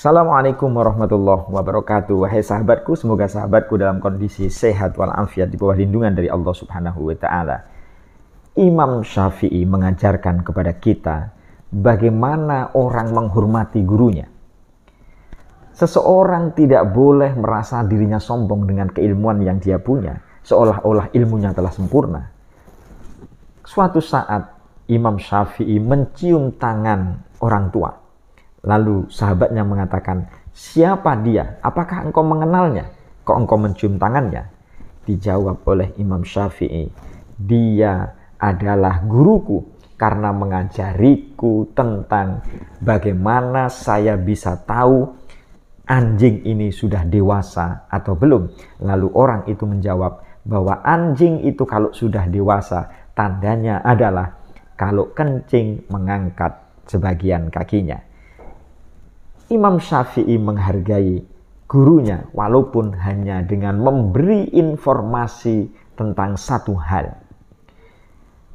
Assalamualaikum warahmatullahi wabarakatuh. Wahai sahabatku, semoga sahabatku dalam kondisi sehat walafiat di bawah lindungan dari Allah Subhanahu wa taala. Imam Syafi'i mengajarkan kepada kita bagaimana orang menghormati gurunya. Seseorang tidak boleh merasa dirinya sombong dengan keilmuan yang dia punya, seolah-olah ilmunya telah sempurna. Suatu saat Imam Syafi'i mencium tangan orang tua. Lalu sahabatnya mengatakan, "Siapa dia? Apakah engkau mengenalnya? Kok engkau mencium tangannya?" Dijawab oleh Imam Syafi'i, "Dia adalah guruku karena mengajariku tentang bagaimana saya bisa tahu anjing ini sudah dewasa atau belum." Lalu orang itu menjawab bahwa anjing itu kalau sudah dewasa, tandanya adalah kalau kencing mengangkat sebagian kakinya. Imam Syafi'i menghargai gurunya walaupun hanya dengan memberi informasi tentang satu hal.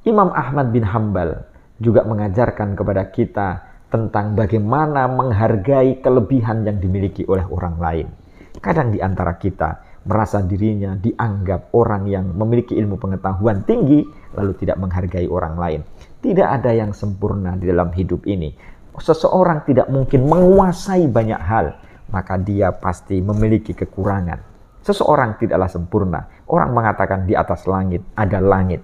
Imam Ahmad bin Hanbal juga mengajarkan kepada kita tentang bagaimana menghargai kelebihan yang dimiliki oleh orang lain. Kadang di antara kita merasa dirinya dianggap orang yang memiliki ilmu pengetahuan tinggi lalu tidak menghargai orang lain. Tidak ada yang sempurna di dalam hidup ini. Seseorang tidak mungkin menguasai banyak hal, maka dia pasti memiliki kekurangan. Seseorang tidaklah sempurna. Orang mengatakan di atas langit ada langit.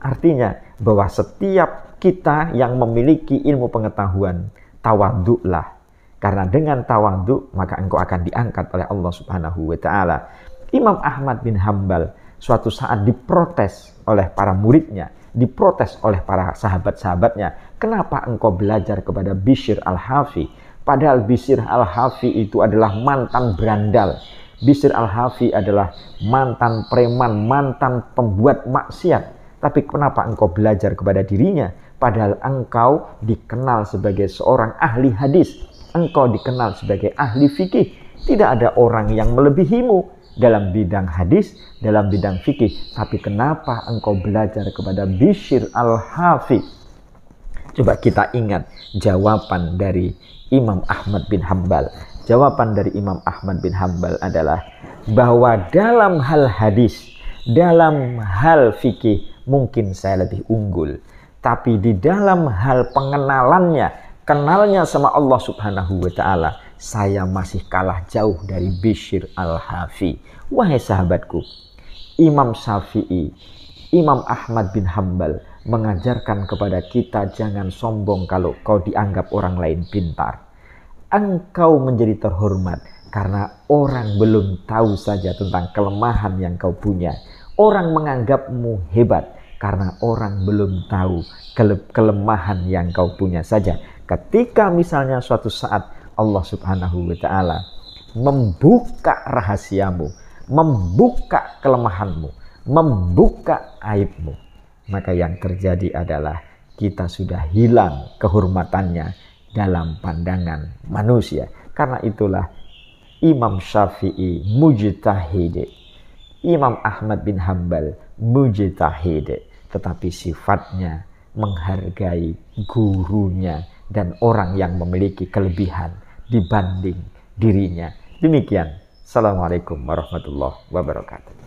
Artinya bahwa setiap kita yang memiliki ilmu pengetahuan, tawadhu'lah. Karena dengan tawadhu maka engkau akan diangkat oleh Allah Subhanahu wa taala. Imam Ahmad bin Hanbal suatu saat diprotes oleh para muridnya, diprotes oleh para sahabat-sahabatnya. Kenapa engkau belajar kepada Bishr al-Hafi? Padahal Bishr al-Hafi itu adalah mantan berandal. Bishr al-Hafi adalah mantan preman, mantan pembuat maksiat. Tapi kenapa engkau belajar kepada dirinya? Padahal engkau dikenal sebagai seorang ahli hadis. Engkau dikenal sebagai ahli fikih. Tidak ada orang yang melebihimu dalam bidang hadis, dalam bidang fikih. Tapi kenapa engkau belajar kepada Bishr al-Hafi? Coba kita ingat jawaban dari Imam Ahmad bin Hanbal. Jawaban dari Imam Ahmad bin Hanbal adalah bahwa dalam hal hadis, dalam hal fikih mungkin saya lebih unggul. Tapi di dalam hal pengenalannya, kenalnya sama Allah Subhanahu wa taala, saya masih kalah jauh dari Bishr al-Hafi. Wahai sahabatku, Imam Syafi'i, Imam Ahmad bin Hanbal mengajarkan kepada kita jangan sombong kalau kau dianggap orang lain pintar. Engkau menjadi terhormat karena orang belum tahu saja tentang kelemahan yang kau punya. Orang menganggapmu hebat karena orang belum tahu kelemahan yang kau punya saja. Ketika misalnya suatu saat Allah Subhanahu wa taala membuka rahasiamu, membuka kelemahanmu, membuka aibmu, maka yang terjadi adalah kita sudah hilang kehormatannya dalam pandangan manusia. Karena itulah Imam Syafi'i mujtahid, Imam Ahmad bin Hanbal mujtahid, tetapi sifatnya menghargai gurunya dan orang yang memiliki kelebihan dibanding dirinya. Demikian. Assalamualaikum warahmatullahi wabarakatuh.